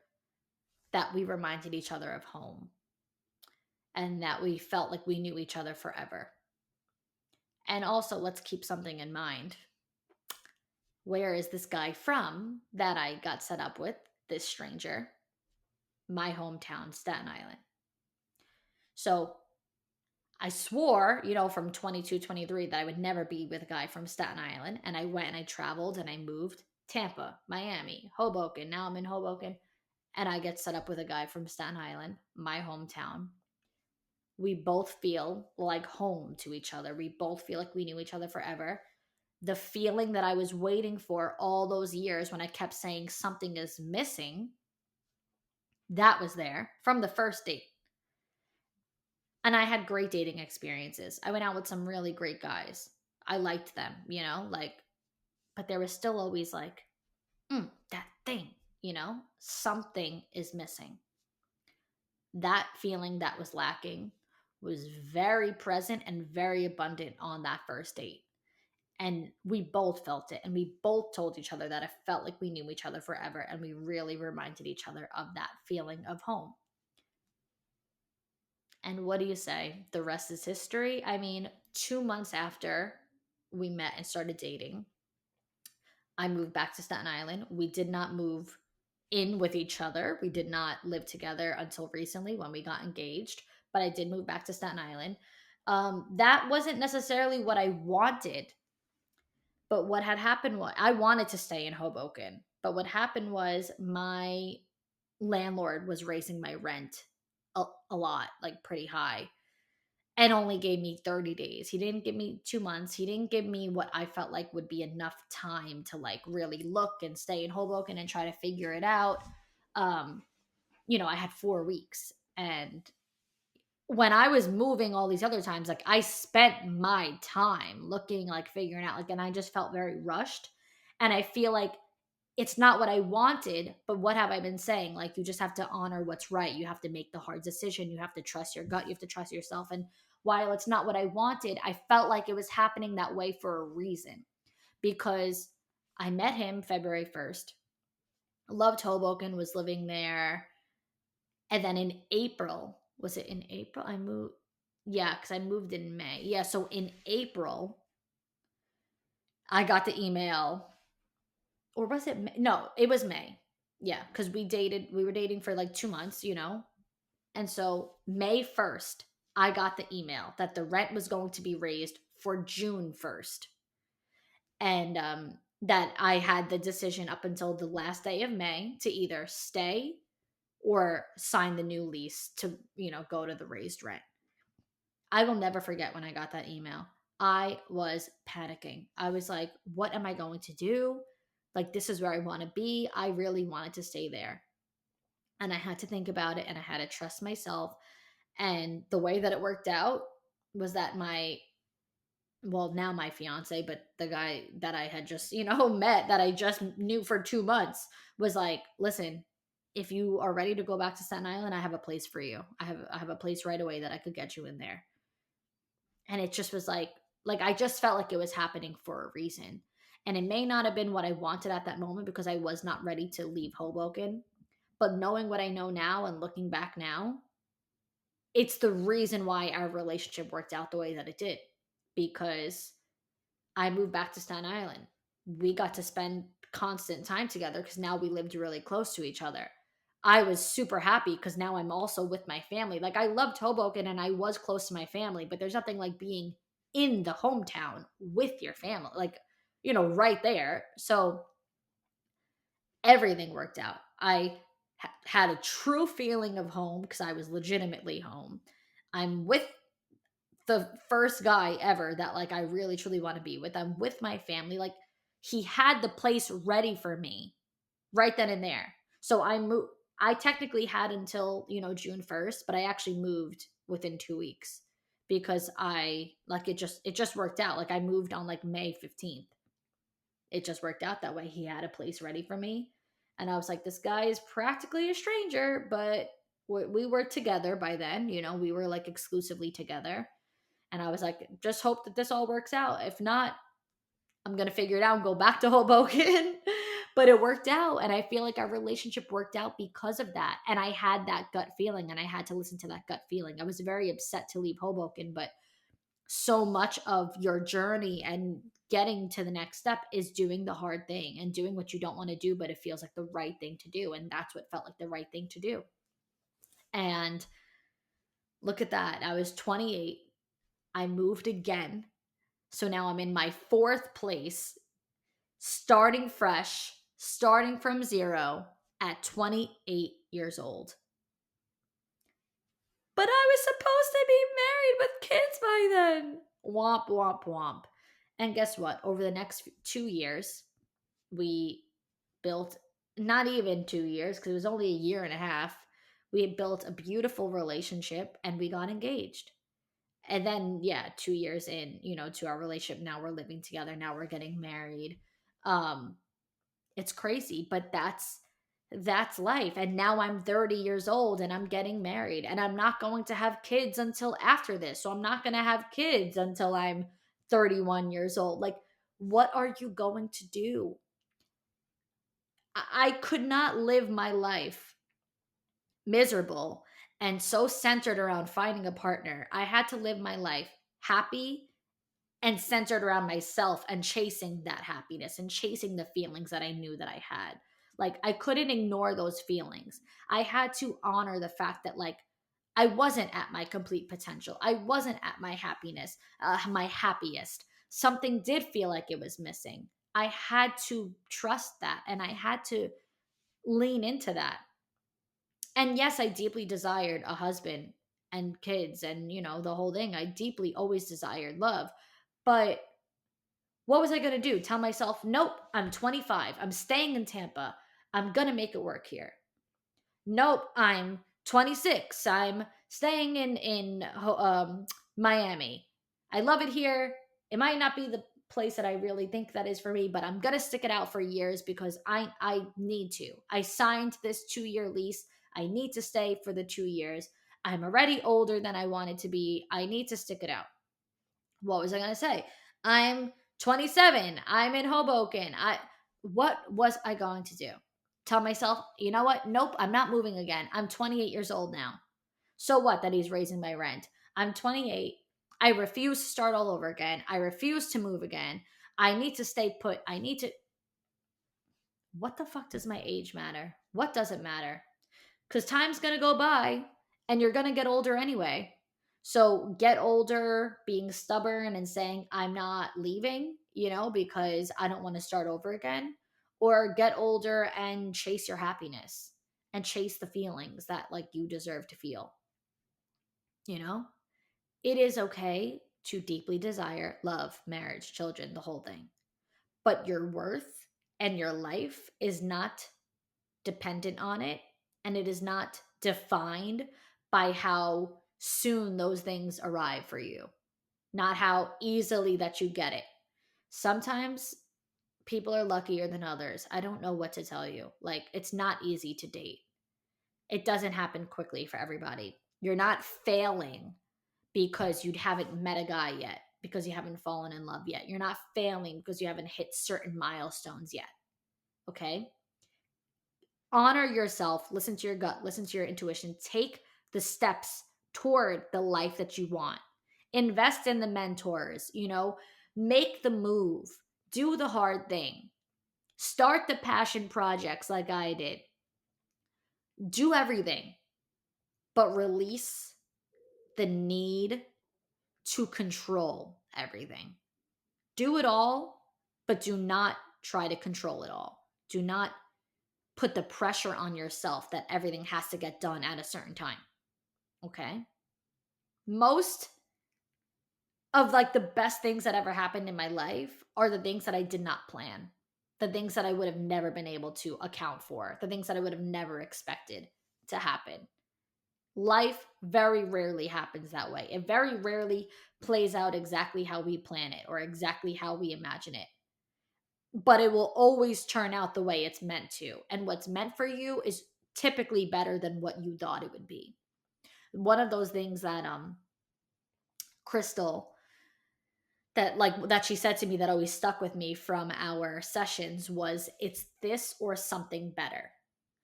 that we reminded each other of home and that we felt like we knew each other forever. And also, let's keep something in mind. Where is this guy from that I got set up with, this stranger? My hometown, Staten Island. So I swore, from 22, 23, that I would never be with a guy from Staten Island. And I went and I traveled and I moved Tampa, Miami, Hoboken. Now I'm in Hoboken. And I get set up with a guy from Staten Island, my hometown. We both feel like home to each other. We both feel like we knew each other forever. The feeling that I was waiting for all those years when I kept saying something is missing, that was there from the first date. And I had great dating experiences. I went out with some really great guys. I liked them, but there was still always like, that thing, something is missing. That feeling that was lacking was very present and very abundant on that first date. And we both felt it. And we both told each other that it felt like we knew each other forever. And we really reminded each other of that feeling of home. And what do you say? The rest is history. I mean, 2 months after we met and started dating, I moved back to Staten Island. We did not move in with each other. We did not live together until recently when we got engaged, but I did move back to Staten Island. That wasn't necessarily what I wanted, but what had happened was I wanted to stay in Hoboken, but what happened was my landlord was raising my rent a lot, like pretty high, and only gave me 30 days. He didn't give me 2 months. He didn't give me what I felt like would be enough time to like really look and stay in Hoboken and try to figure it out. I had 4 weeks. And when I was moving all these other times, like I spent my time looking, like figuring out, like, and I just felt very rushed. And I feel like it's not what I wanted, but what have I been saying? Like, you just have to honor what's right. You have to make the hard decision. You have to trust your gut. You have to trust yourself. And while it's not what I wanted, I felt like it was happening that way for a reason, because I met him February 1st, loved Hoboken, was living there. And then in April, was it in April? I moved. Yeah, because I moved in May. Yeah, so in April, I got the email. Or was it May? No, it was May. Yeah, because we were dating for like 2 months, And so May 1st, I got the email that the rent was going to be raised for June 1st. And that I had the decision up until the last day of May to either stay or sign the new lease to, go to the raised rent. I will never forget when I got that email. I was panicking. I was like, what am I going to do? Like, this is where I want to be. I really wanted to stay there. And I had to think about it and I had to trust myself. And the way that it worked out was that now my fiance, but the guy that I had just, met, that I just knew for 2 months, was like, listen, if you are ready to go back to Staten Island, I have a place for you. I have a place right away that I could get you in there. And it just was like I just felt like it was happening for a reason. And it may not have been what I wanted at that moment because I was not ready to leave Hoboken. But knowing what I know now and looking back now, it's the reason why our relationship worked out the way that it did. Because I moved back to Staten Island. We got to spend constant time together because now we lived really close to each other. I was super happy because now I'm also with my family. Like, I loved Hoboken and I was close to my family, but there's nothing like being in the hometown with your family, like, right there. So everything worked out. I had a true feeling of home because I was legitimately home. I'm with the first guy ever that like I really truly want to be with. I'm with my family. Like he had the place ready for me right then and there. So I moved. I technically had until June 1st, but I actually moved within 2 weeks because I like it just worked out. Like I moved on like May 15th. It just worked out that way. He had a place ready for me, and I was like, this guy is practically a stranger, but we were together by then. We were like exclusively together, and I was like, just hope that this all works out. If not, I'm going to figure it out and go back to Hoboken. But it worked out. And I feel like our relationship worked out because of that. And I had that gut feeling and I had to listen to that gut feeling. I was very upset to leave Hoboken, but so much of your journey and getting to the next step is doing the hard thing and doing what you don't want to do, but it feels like the right thing to do. And that's what felt like the right thing to do. And look at that. I was 28. I moved again. So now I'm in my fourth place, starting fresh, starting from zero at 28 years old. But I was supposed to be married with kids by then. Womp, womp, womp. And guess what? Over the next 2 years, we built, not even 2 years, because it was only a year and a half. We had built a beautiful relationship and we got engaged. And then, yeah, 2 years in, to our relationship, now we're living together. Now we're getting married. It's crazy, but that's life. And now I'm 30 years old and I'm getting married and I'm not going to have kids until after this. So I'm not going to have kids until I'm 31 years old. Like, what are you going to do? I could not live my life miserable and so centered around finding a partner. I had to live my life happy and centered around myself and chasing that happiness and chasing the feelings that I knew that I had. Like I couldn't ignore those feelings. I had to honor the fact that like I wasn't at my complete potential. I wasn't at my happiness, my happiest. Something did feel like it was missing. I had to trust that and I had to lean into that. And yes, I deeply desired a husband and kids and, the whole thing. I deeply always desired love. But what was I going to do? Tell myself, nope, I'm 25. I'm staying in Tampa. I'm going to make it work here. Nope, I'm 26. I'm staying in Miami. I love it here. It might not be the place that I really think that is for me, but I'm going to stick it out for years because I need to. I signed this 2-year lease. I need to stay for the 2 years. I'm already older than I wanted to be. I need to stick it out. What was I going to say? I'm 27. I'm in Hoboken. What was I going to do? Tell myself, you know what? Nope, I'm not moving again. I'm 28 years old now. So what that he's raising my rent? I'm 28. I refuse to start all over again. I refuse to move again. I need to stay put. What the fuck does my age matter? What does it matter? Because time's going to go by and you're going to get older anyway. So get older, being stubborn and saying, I'm not leaving, because I don't want to start over again. Or get older and chase your happiness and chase the feelings that like you deserve to feel. It is okay to deeply desire love, marriage, children, the whole thing. But your worth and your life is not dependent on it, and it is not defined by how soon those things arrive for you, not how easily that you get it. Sometimes people are luckier than others. I don't know what to tell you. Like, it's not easy to date. It doesn't happen quickly for everybody. You're not failing because you haven't met a guy yet, because you haven't fallen in love yet. You're not failing because you haven't hit certain milestones yet. Okay? Honor yourself, listen to your gut, listen to your intuition, take the steps toward the life that you want. Invest in the mentors, make the move, do the hard thing, start the passion projects like I did, do everything, but release the need to control everything. Do it all, but do not try to control it all. Do not put the pressure on yourself that everything has to get done at a certain time. Okay? Most of like the best things that ever happened in my life are the things that I did not plan. The things that I would have never been able to account for, the things that I would have never expected to happen. Life very rarely happens that way. It very rarely plays out exactly how we plan it or exactly how we imagine it. But it will always turn out the way it's meant to. And what's meant for you is typically better than what you thought it would be. One of those things that Crystal that she said to me that always stuck with me from our sessions was, it's this or something better.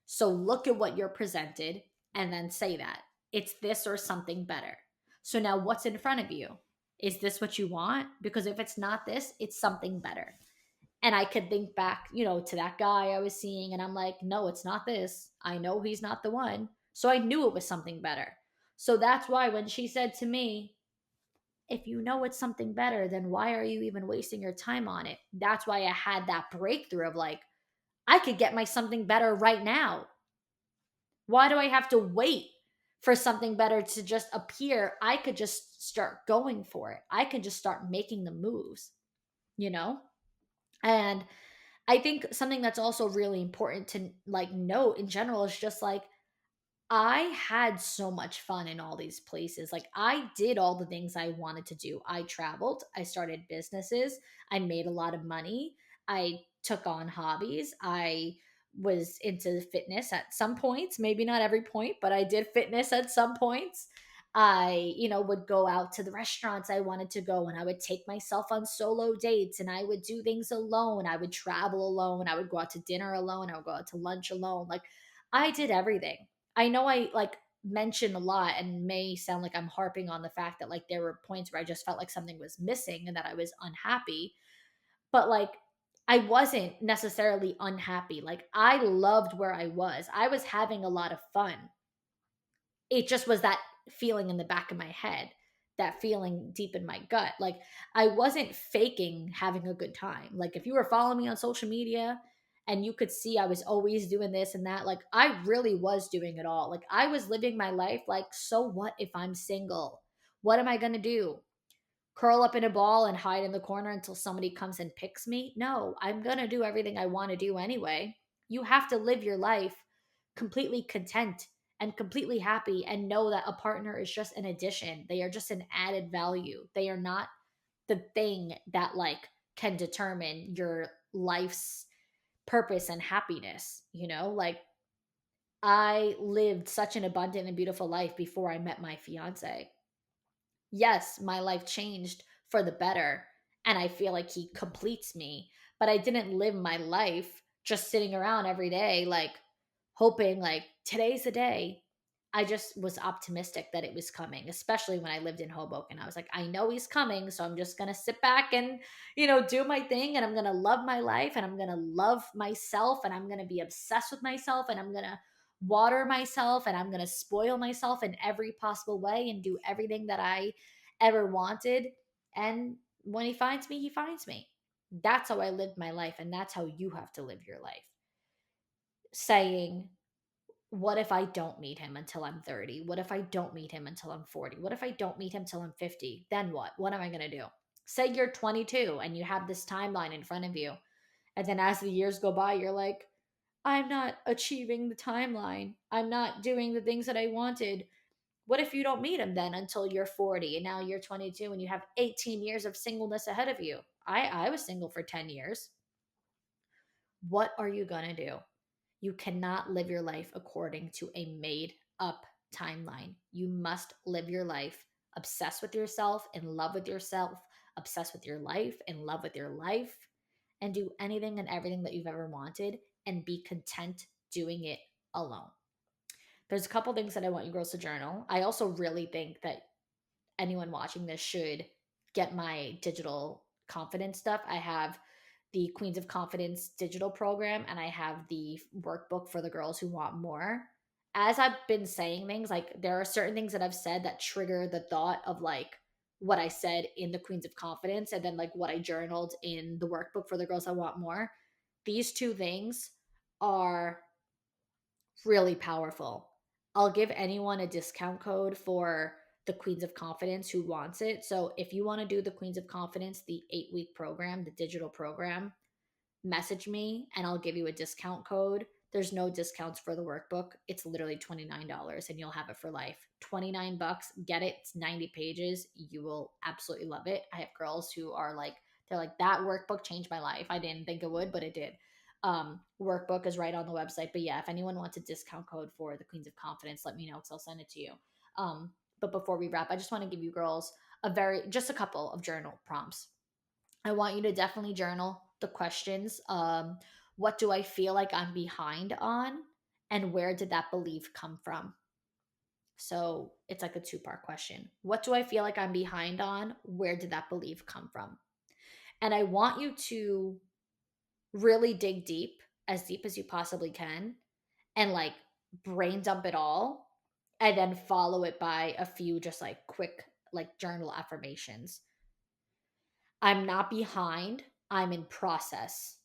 So look at what you're presented and then say that it's this or something better. So now what's in front of you? Is this what you want? Because if it's not this, it's something better. And I could think back, to that guy I was seeing, and I'm like, no, it's not this. I know he's not the one. So I knew it was something better. So that's why when she said to me, if you know it's something better, then why are you even wasting your time on it? That's why I had that breakthrough of like, I could get my something better right now. Why do I have to wait for something better to just appear? I could just start going for it. I could just start making the moves, you know? And I think something that's also really important to like note in general is just like, I had so much fun in all these places. Like, I did all the things I wanted to do. I traveled, I started businesses, I made a lot of money, I took on hobbies, I was into fitness at some points, maybe not every point, but I did fitness at some points. I, would go out to the restaurants I wanted to go, and I would take myself on solo dates, and I would do things alone. I would travel alone. I would go out to dinner alone. I would go out to lunch alone. Like, I did everything. I know I like mention a lot and may sound like I'm harping on the fact that like there were points where I just felt like something was missing and that I was unhappy, but like I wasn't necessarily unhappy. Like, I loved where I was. I was having a lot of fun. It just was that feeling in the back of my head, that feeling deep in my gut. Like, I wasn't faking having a good time. Like, if you were following me on social media and you could see I was always doing this and that, like, I really was doing it all. Like, I was living my life like, so what if I'm single? What am I going to do? Curl up in a ball and hide in the corner until somebody comes and picks me? No, I'm going to do everything I want to do anyway. You have to live your life completely content and completely happy and know that a partner is just an addition. They are just an added value. They are not the thing that like can determine your life's purpose and happiness, Like, I lived such an abundant and beautiful life before I met my fiance. Yes, my life changed for the better, and I feel like he completes me, but I didn't live my life just sitting around every day like hoping like today's the day. I just was optimistic that it was coming, especially when I lived in Hoboken. I was like, I know he's coming, so I'm just going to sit back and, do my thing, and I'm going to love my life, and I'm going to love myself, and I'm going to be obsessed with myself, and I'm going to water myself, and I'm going to spoil myself in every possible way and do everything that I ever wanted. And when he finds me, he finds me. That's how I lived my life, and that's how you have to live your life. Saying, what if I don't meet him until I'm 30? What if I don't meet him until I'm 40? What if I don't meet him till I'm 50? Then what? What am I going to do? Say you're 22 and you have this timeline in front of you. And then as the years go by, you're like, I'm not achieving the timeline. I'm not doing the things that I wanted. What if you don't meet him then until you're 40 and now you're 22 and you have 18 years of singleness ahead of you? I was single for 10 years. What are you going to do? You cannot live your life according to a made up timeline. You must live your life obsessed with yourself, in love with yourself, obsessed with your life, in love with your life, and do anything and everything that you've ever wanted and be content doing it alone. There's a couple things that I want you girls to journal. I also really think that anyone watching this should get my digital confidence stuff. I have the Queens of Confidence digital program, and I have the workbook for the girls who want more. As I've been saying things, like there are certain things that I've said that trigger the thought of like what I said in the Queens of Confidence and then like what I journaled in the workbook for the girls that want more. These two things are Really powerful. I'll give anyone a discount code for the Queens of Confidence who wants it. So if you want to do the Queens of Confidence, the 8-week program, the digital program, message me and I'll give you a discount code. There's no discounts for the workbook. It's literally $29 and you'll have it for life. 29 bucks, get it. It's 90 pages. You will absolutely love it. I have girls who are like, they're like, that workbook changed my life. I didn't think it would, but it did. Workbook is right on the website. But yeah, if anyone wants a discount code for the Queens of Confidence, let me know because I'll send it to you. But before we wrap, I just want to give you girls just a couple of journal prompts. I want you to definitely journal the questions. What do I feel like I'm behind on? And where did that belief come from? So it's like a two-part question. What do I feel like I'm behind on? Where did that belief come from? And I want you to really dig deep as you possibly can, and like brain dump it all, and then follow it by a few just like quick, like journal affirmations. I'm not behind, I'm in process.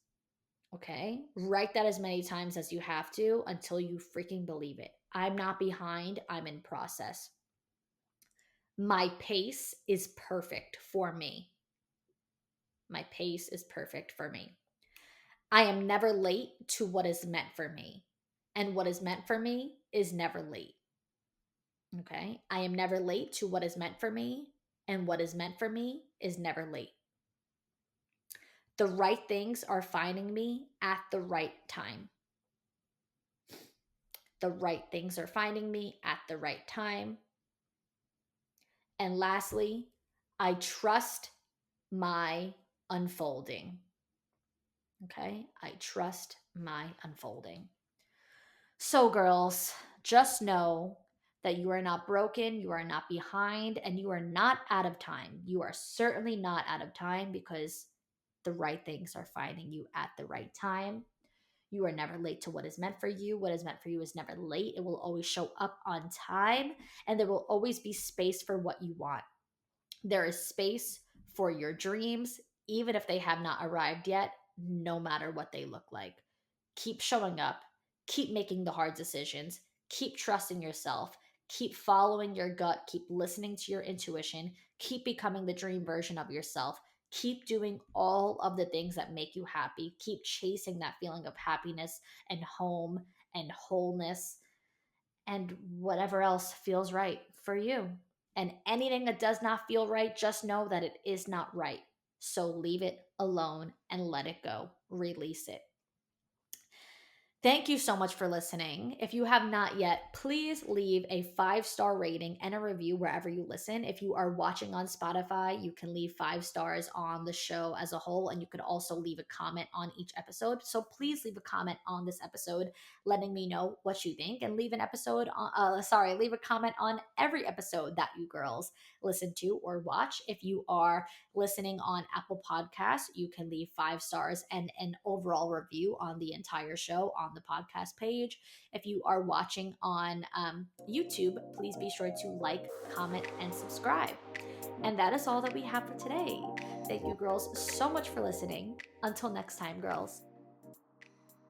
Okay. Write that as many times as you have to until you freaking believe it. I'm not behind, I'm in process. My pace is perfect for me. My pace is perfect for me. I am never late to what is meant for me. And what is meant for me is never late. Okay. I am never late to what is meant for me. And what is meant for me is never late. The right things are finding me at the right time. The right things are finding me at the right time. And lastly, I trust my unfolding. Okay? I trust my unfolding. So, girls, just know that you are not broken, you are not behind, and you are not out of time. You are certainly not out of time because the right things are finding you at the right time. You are never late to what is meant for you. What is meant for you is never late. It will always show up on time, and there will always be space for what you want. There is space for your dreams, even if they have not arrived yet, no matter what they look like. Keep showing up, keep making the hard decisions, keep trusting yourself, keep following your gut, keep listening to your intuition, keep becoming the dream version of yourself. Keep doing all of the things that make you happy. Keep chasing that feeling of happiness and home and wholeness and whatever else feels right for you. And anything that does not feel right, just know that it is not right. So leave it alone and let it go. Release it. Thank you so much for listening. If you have not yet, please leave a 5-star rating and a review wherever you listen. If you are watching on Spotify, you can leave 5 stars on the show as a whole, and you could also leave a comment on each episode. So please leave a comment on this episode, letting me know what you think, and leave leave a comment on every episode that you girls listen to or watch. If you are listening on Apple Podcasts, you can leave 5 stars and an overall review on the entire show on the podcast page. If you are watching on YouTube, please be sure to like, comment, and subscribe. And that is all that we have for today. Thank you, girls, so much for listening. Until next time, girls.